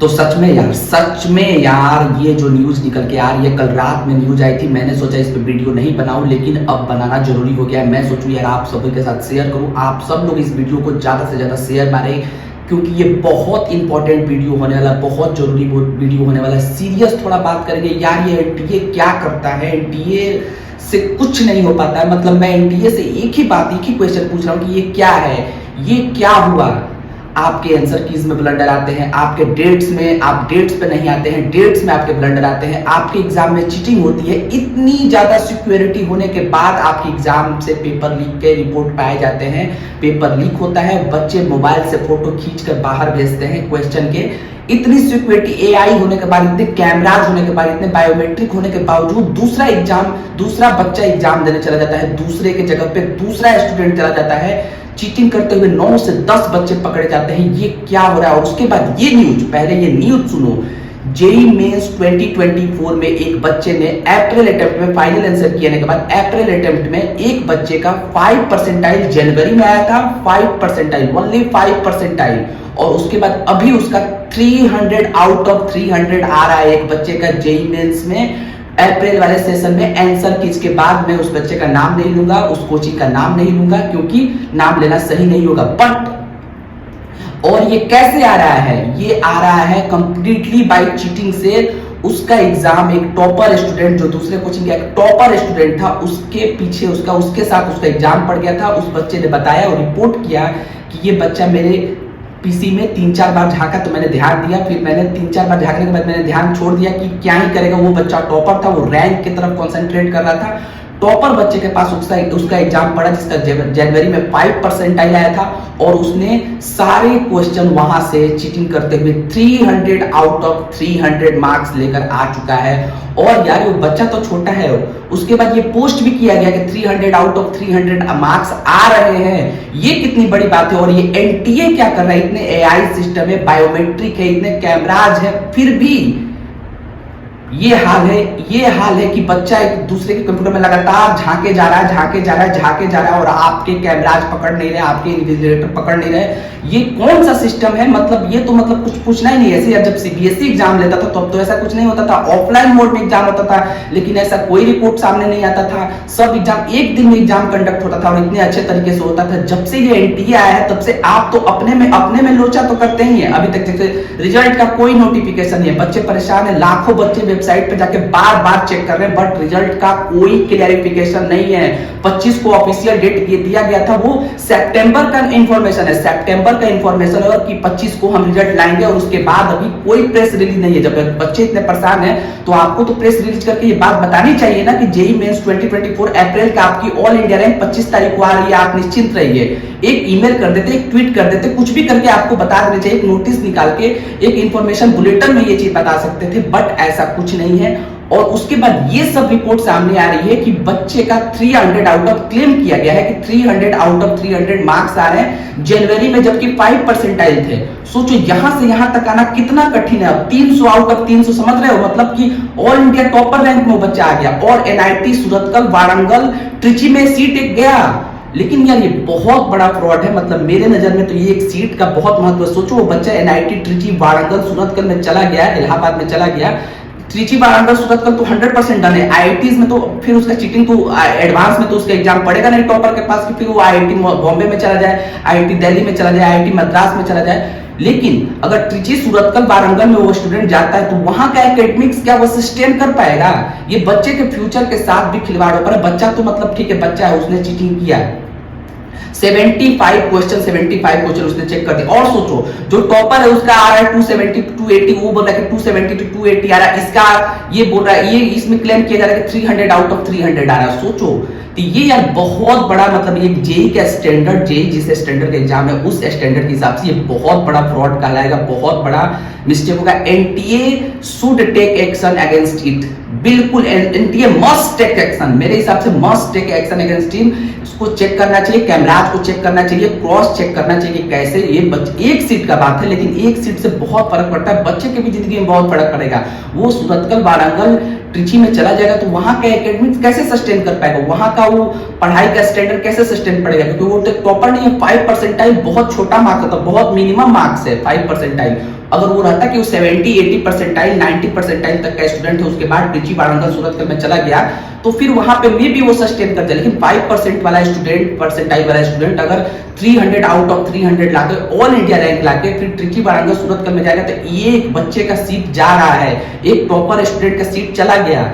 तो सच में यार ये जो न्यूज़ निकल के आ रही है, कल रात में न्यूज़ आई थी, मैंने सोचा इस पे वीडियो नहीं बनाऊं, लेकिन अब बनाना जरूरी हो गया है। मैं सोचूं यार आप सभी के साथ शेयर करूं, आप सब लोग इस वीडियो को ज़्यादा से ज़्यादा शेयर मारें, क्योंकि ये बहुत इंपॉर्टेंट वीडियो होने वाला, बहुत जरूरी वीडियो होने वाला है। सीरियस थोड़ा बात करेंगे यार, ये एनटीए क्या करता है, एनटीए से कुछ नहीं हो पाता है। मतलब मैं एनटीए से एक ही क्वेश्चन पूछ रहा हूँ कि ये क्या है, ये क्या हुआ। आपके आंसर कीज में ब्लंडर आते हैं, आपके डेट्स में आप डेट्स पे नहीं आते हैं, डेट्स में आपके ब्लंडर आते हैं, आपके एग्जाम में चीटिंग होती है। इतनी ज्यादा सिक्योरिटी होने के बाद आपके एग्जाम से पेपर लीक के रिपोर्ट पाए जाते हैं, पेपर लीक होता है, बच्चे मोबाइल से फोटो खींचकर बाहर भेजते हैं क्वेश्चन के। इतनी सिक्योरिटी, एआई होने के बाद, इतने कैमराज होने के बाद, इतने बायोमेट्रिक होने के बावजूद दूसरा बच्चा एग्जाम देने चला जाता है, दूसरे के जगह पे दूसरा स्टूडेंट चला जाता है, चीटिंग करते हुए 9 से 10 बच्चे पकड़े जाते हैं। ये क्या हो रहा है। और उसके बाद ये न्यूज, पहले ये न्यूज सुनो। जेई मेंस 2024 में एक बच्चे ने अप्रैल अटेम्प्ट में फाइनल आंसर किए के बाद अप्रैल अटेम्प्ट में एक बच्चे का 5 परसेंटाइल जनवरी में आया था, 5 परसेंटाइल, ओनली 5 परसेंटाइल। और उसके बाद अभी उसका 300 आउट ऑफ 300 आ रहा है एक बच्चे का जेई मेंस में। अप्रैल वाले सेशन में आंसर कीज के बाद मैं उस बच्चे का नाम नहीं लूंगा, उस कोचिंग का नाम नहीं लूंगा, क्योंकि नाम लेना सही नहीं होगा। बट और ये कैसे आ रहा है, ये आ रहा है कंप्लीटली बाय चीटिंग से। उसका एग्जाम, एक टॉपर स्टूडेंट जो दूसरे कोचिंग का एक टॉपर स्टूडेंट था, उसके पीछे उसके साथ उसका एग्जाम पड़ गया था। उस बच्चे ने बताया और रिपोर्ट किया कि ये बच्चा मेरे पीसी में 3-4 बार झांका तो मैंने ध्यान दिया, फिर मैंने 3-4 बार झांकने के बाद मैंने ध्यान छोड़ दिया कि क्या ही करेगा। वो बच्चा टॉपर था, वो रैंक की तरफ कंसंट्रेट कर रहा था। टॉपर बच्चे के पास उसका एग्जाम पड़ा जिसका जनवरी में 5 परसेंटाइल आया था, और उसने सारे क्वेश्चन वहां से चीटिंग करते हुए 300 आउट ऑफ 300 मार्क्स लेकर आ चुका है। और यार वो बच्चा तो छोटा है, उसके बाद ये पोस्ट भी किया गया कि 300 आउट ऑफ 300 मार्क्स आ रहे हैं। ये कितनी बड़ी बात है। और ये एनटीए क्या कर रहा है, इतने एआई सिस्टम है, बायोमेट्रिक है, इतने कैमराज है, फिर भी ये हाल है कि बच्चा एक दूसरे के कंप्यूटर में लगातार झांके जा रहा है, और आपके कैमराज पकड़ नहीं रहे, आपके इन्विजिलेटर पकड़ नहीं रहे। ये कौन सा सिस्टम है। मतलब ये तो मतलब कुछ पूछना ही नहीं। ऐसे जब सीबीएसई एग्जाम लेता था तब तो ऐसा कुछ नहीं होता था, ऑफलाइन मोड में एग्जाम होता था, लेकिन ऐसा कोई रिपोर्ट सामने नहीं आता था। सब एग्जाम एक दिन में एग्जाम कंडक्ट होता था और इतने अच्छे तरीके से होता था। जब से ये एनटीए आया है तब से आप तो अपने में लोचा तो करते ही है। अभी तक जैसे रिजल्ट का कोई नोटिफिकेशन नहीं है, बच्चे परेशान है, लाखों बच्चे वेबसाइट पे जाके बार चेक कर रहे हैं, बट रिजल्ट का कोई क्लैरिफिकेशन नहीं है। 25 को ऑफिशियल डेट दिया गया था, वो सितंबर का इंफॉर्मेशन है, कि 25 को हम रिजल्ट लाएंगे, और उसके बाद अभी कोई प्रेस रिलीज नहीं है। जब बच्चे इतने परेशान हैं तो आपको तो प्रेस रिलीज करके ये बात बतानी चाहिए ना कि जेई मेंस 2024 अप्रैल का आपकी ऑल इंडिया रैंक 25 तारीख को आ रही है, आप निश्चिंत रहिए। एक ईमेल कर देते, एक ट्वीट कर देते, कुछ भी करके आपको बता देना चाहिए, एक नोटिस निकाल के, एक इंफॉर्मेशन बुलेटिन में ये चीज बता सकते थे, बट ऐसा कुछ नहीं है। और उसके बाद ये सब रिपोर्ट सामने आ रही है कि बच्चे का 300 आउट ऑफ, क्लेम किया गया है कि 300 आउट ऑफ 300 मार्क्स आ रहे हैं जनवरी में, जबकि 5 परसेंटाइल थे। सोचो यहां से यहां तक आना कितना कठिन है। अब 300 आउट ऑफ 300, समझ रहे हो, मतलब कि ऑल इंडिया टॉपर रैंक में बच्चा आ गया। और एनआईटी सूरतकल, वारंगल, ट्रिची में सीट एक गया। लेकिन यार ये बहुत बड़ा फ्रॉड है। मतलब मेरे नजर में तो ये एक सीट का बहुत महत्व है। सोचो वो बच्चा एनआईटी, ट्रिची, वारंगल, सूरतकल में चला गया, इलाहाबाद में चला गया, ट्रिची, वारंगल, सूरतकल तो 100% डन है। आईआईटीज में तो फिर उसका चीटिंग तो एडवांस में तो उसका एग्जाम पड़ेगा नहीं टॉपर के पास कि फिर वो आईआईटी बॉम्बे में चला जाए, आईआईटी दिल्ली में चला जाए, आईआईटी मद्रास में चला जाए। लेकिन अगर ट्रिची, सूरतकल, वारंगल में वो स्टूडेंट जाता है तो वहां का एकेडमिक्स क्या वो सस्टेन कर पाएगा। ये बच्चे के फ्यूचर के साथ भी खिलवाड़ हो। पर बच्चा तो मतलब ठीक है, बच्चा है, उसने चीटिंग किया, 75 क्वेश्चन उसने चेक कर दिया। और सोचो जो टॉपर है उसका आ रहा है 270 280, वो बोल रहा है कि 270 to 280 आ रहा है, इसका ये बोल रहा है, ये इसमें क्लेम किया जा रहा है कि 300 आउट ऑफ 300 आ रहा है। सोचो तो ये यार बहुत बड़ा, मतलब ये जेई का स्टैंडर्ड, जेई जिस स्टैंडर्ड का एग्जाम है उस स्टैंडर्ड के हिसाब से ये बहुत बड़ा फ्रॉड कहलाएगा, बहुत बड़ा मिस्टेक होगा। NTA should take action against it. बिल्कुल एनटीए मस्ट टेक एक्शन, मेरे हिसाब से must take action against team. इसको चेक करना चाहिए, कैमराज को चेक करना चाहिए, क्रॉस चेक करना चाहिए कैसे। ये एक सीट का बात है, लेकिन एक सीट से बहुत फर्क पड़ता है, बच्चे की भी जिंदगी में बहुत फर्क पड़ेगा। वो सूरतकल, वारंगल, ट्रिची में चला जाएगा तो वहां का एकेडमिक्स कैसे सस्टेन कर पाएगा, वहां का वो पढ़ाई का स्टैंडर्ड कैसे सस्टेन पड़ेगा, क्योंकि वो तो टॉपर नहीं है। 5 परसेंटाइल बहुत छोटा मार्क्स होता है, बहुत मिनिमम मार्क्स है 5 परसेंटाइल। अगर वो रहता कि वो 70-80 परसेंटाइल 90 परसेंटाइल तक का स्टूडेंट है, उसके बाद ट्रिची, वारंगल, सूरतगढ़ में चला गया तो फिर वहां पे मे भी वो सस्टेन करते। लेकिन 5% वाला स्टूडेंट, परसेंटाइल वाला स्टूडेंट अगर 300 आउट ऑफ 300 लाके ऑल इंडिया रैंक लाके फिर ट्रिची, वारंगल, सूरतगढ़ में जाएगा तो एक बच्चे का सीट जा रहा है, एक टॉपर स्टूडेंट का सीट चला गया।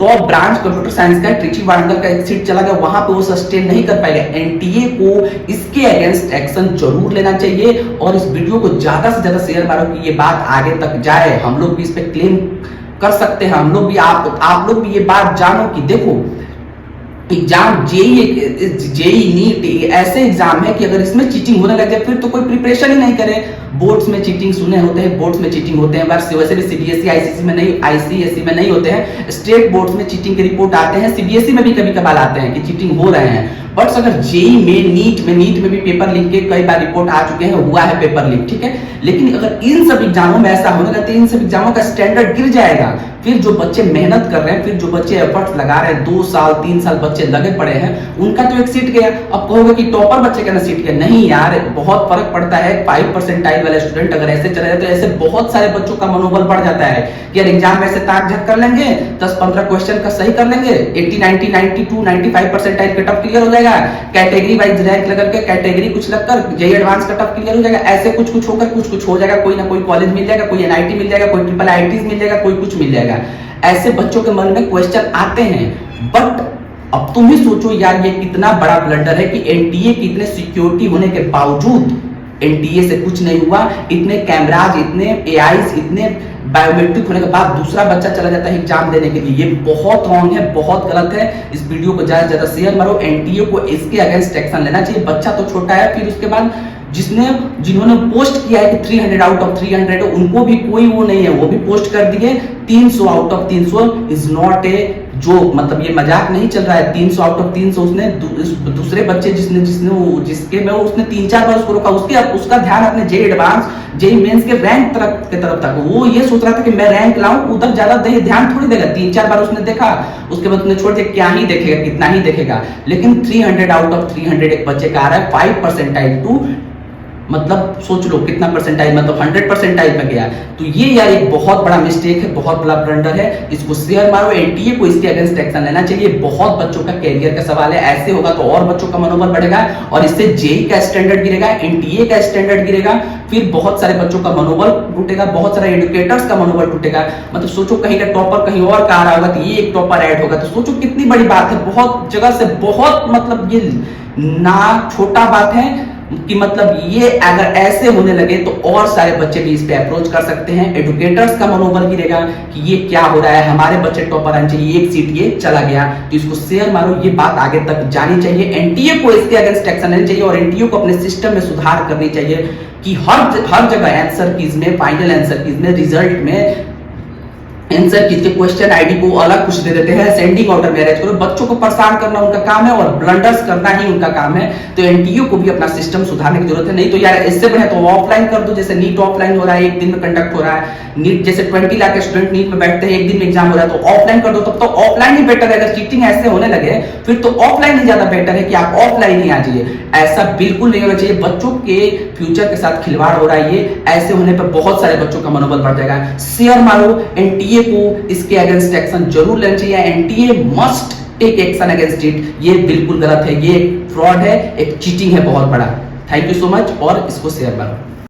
टॉप ब्रांच कंप्यूटर साइंस का ट्रिची, वारंगल का एक सीट चला गया, वहां पे वो सस्टेन नहीं कर पाएगा। एनटीए को इसके अगेंस्ट एक्शन जरूर लेना चाहिए और इस वीडियो को ज्यादा से ज्यादा शेयर मारो कि ये बात आगे तक जाए। हम लोग भी इस पे क्लेम कर सकते हैं, हम लोग भी, आप लोग भी ये बात जानो कि देखो एग्जाम जेई नीट ऐसे एग्जाम है कि अगर इसमें चीटिंग होने लग जाए फिर तो कोई प्रिपरेशन ही नहीं करे। बोर्ड्स में चीटिंग सुने होते हैं, बोर्ड्स में चीटिंग होते हैं, वैसे भी सीबीएसई आईसीएसई में नहीं, आईसीएसई में नहीं होते हैं, स्टेट बोर्ड्स में चीटिंग के रिपोर्ट आते हैं, सीबीएसई में भी कभी कभार आते हैं कि चीटिंग हो रहे हैं। बट अगर जेई में, नीट में भी पेपर लीक के कई बार रिपोर्ट आ चुके हैं, हुआ है पेपर लीक, ठीक है। लेकिन अगर इन सब एग्जामों में ऐसा होने लगता है, इन सब एग्जामों का स्टैंडर्ड गिर जाएगा। फिर जो बच्चे मेहनत कर रहे हैं, फिर जो बच्चे एफर्ट्स लगा रहे हैं, 2 साल 3 साल बच्चे लगे पड़े हैं, उनका तो एक सीट गया। अब कहोगे कि टॉपर बच्चे का ना सीट गया, नहीं यार, बहुत फर्क पड़ता है। 5 परसेंटाइल वाला स्टूडेंट अगर ऐसे चला जाए तो ऐसे बहुत सारे बच्चों का मनोबल बढ़ जाता है कि यार एग्जाम में ऐसे ताक झक कर लेंगे, 10-15 क्वेश्चन का सही कर लेंगे, 80, 90, 92, 95 परसेंटाइल कट ऑफ क्लियर हो जाएगा, कैटेगरी वाइज रैंक लगा के कैटेगरी कुछ लगकर JEE advance cut off clear हो जाएगा, ऐसे कुछ होकर कुछ हो जाएगा, कोई ना कोई कॉलेज मिल जाएगा, कोई एनआईटी मिल जाएगा, कोई ट्रिपल आईआईटीज मिल जाएगा, कोई कुछ मिल जाएगा। ऐसे बच्चों के मन में क्वेश्चन आते हैं। बट अब तुम ही सोचो यार, ये कितना बड़ा ब्लंडर है कि एनटीए की इतने सिक्योरिटी होने के बावजूद एनटीए से कुछ नहीं हुआ, इतने कैमराज, इतने एआईज, इतने बायोमेट्रिक होने के बाद दूसरा बच्चा चला जाता है एग्जाम देने के लिए। ये बहुत रॉन्ग है, बहुत गलत है। इस वीडियो को ज्यादा से ज्यादा शेयर मारो। एनटीए को इसके अगेंस्ट एक्शन लेना चाहिए। बच्चा तो छोटा है, फिर उसके बाद जिन्होंने पोस्ट किया है कि 300 आउट ऑफ 300 उनको भी कोई वो नहीं है, वो भी पोस्ट कर दिए 300 out of 300 is not a joke, मतलब ये मजाक नहीं चल रहा है। 300 आउट ऑफ 300 उसने दूसरे बच्चे जिसके में उसने 3-4 बार उसको रोका, उसका ध्यान अपने जेई एडवांस, जेई मेंस के रैंक के तरफ था। वो ये सोच रहा था कि मैं रैंक लाऊं, उधर ज्यादा ध्यान थोड़ी देगा। 3-4 बार उसने देखा, उसके बाद उसने छोड़ दिया, क्या ही देखेगा, कितना ही देखेगा। लेकिन 300 आउट ऑफ 300 एक बच्चे का आ रहा है, 5 परसेंटाइल टू, मतलब सोच लो कितना परसेंटाइल, मतलब 100 परसेंटाइल में गया। तो ये यार एक बहुत बड़ा मिस्टेक है, बहुत बड़ा ब्लंडर है। इसको शेयर मारो। एनटीए को इसके अगेंस्ट एक्शन लेना चाहिए। बहुत बच्चों का कैरियर का सवाल है, ऐसे होगा तो और बच्चों का मनोबल बढ़ेगा और इससे जेई का स्टैंडर्ड गिरेगा, एनटीए का स्टैंडर्ड गिरेगा, फिर बहुत सारे बच्चों का मनोबल टूटेगा, बहुत सारे एजुकेटर्स का मनोबल टूटेगा। मतलब सोचो कहीं का टॉपर कहीं और का आ रहा होगा तो ये एक टॉपर ऐड होगा, तो सोचो कितनी बड़ी बात है। बहुत जगह से बहुत, मतलब ये ना छोटा बात है कि मतलब ये अगर ऐसे होने लगे तो और सारे बच्चे भी इस पे अप्रोच कर सकते हैं। एजुकेटर्स का मनोबल गिरेगा कि ये क्या हो रहा है, हमारे बच्चे टॉपर आने चाहिए, एक सीट ये चला गया। तो इसको शेयर मारो, ये बात आगे तक जानी चाहिए। एनटीए को इसके अगेंस्ट एक्शन लेना चाहिए और एनटीए को अपने सिस्टम में सुधार करनी चाहिए कि हर जगह आंसर कीज में, फाइनल आंसर कीज में, रिजल्ट में आंसर कीज के क्वेश्चन आईडी को अलग कुछ दे देते हैं, सेंडिंग ऑर्डर में अरेंज करो। बच्चों को परेशान करना उनका काम है और ब्लंडर्स करना ही उनका काम है। तो एनटीए को भी अपना सिस्टम सुधारने की जरूरत है। नहीं तो यार इससे बढ़िया तो ऑफलाइन कर दो, जैसे नीट ऑफलाइन हो रहा है, एक दिन में कंडक्ट हो रहा है। नीट जैसे 20 लाख स्टूडेंट नीट में बैठते हैं, एक दिन में एग्जाम हो रहा है, तो ऑफलाइन कर दो। तब तो ऑफलाइन ही बेटर है। अगर चीटिंग ऐसे होने लगे फिर तो ऑफलाइन ही ज्यादा बेटर है कि आप ऑफलाइन ही आ जाइए। ऐसा बिल्कुल नहीं होना चाहिए। बच्चों के फ्यूचर के साथ खिलवाड़ हो रहा है ये। ऐसे होने पर बहुत सारे बच्चों का मनोबल बढ़ जाएगा। शेयर मारो। एनटीए को इसके अगेंस्ट एक्शन जरूर लेना चाहिए। NTA must take action against it. ये बिल्कुल गलत है, ये फ्रॉड है, एक चीटिंग है बहुत बड़ा। थैंक यू सो मच और इसको शेयर करो।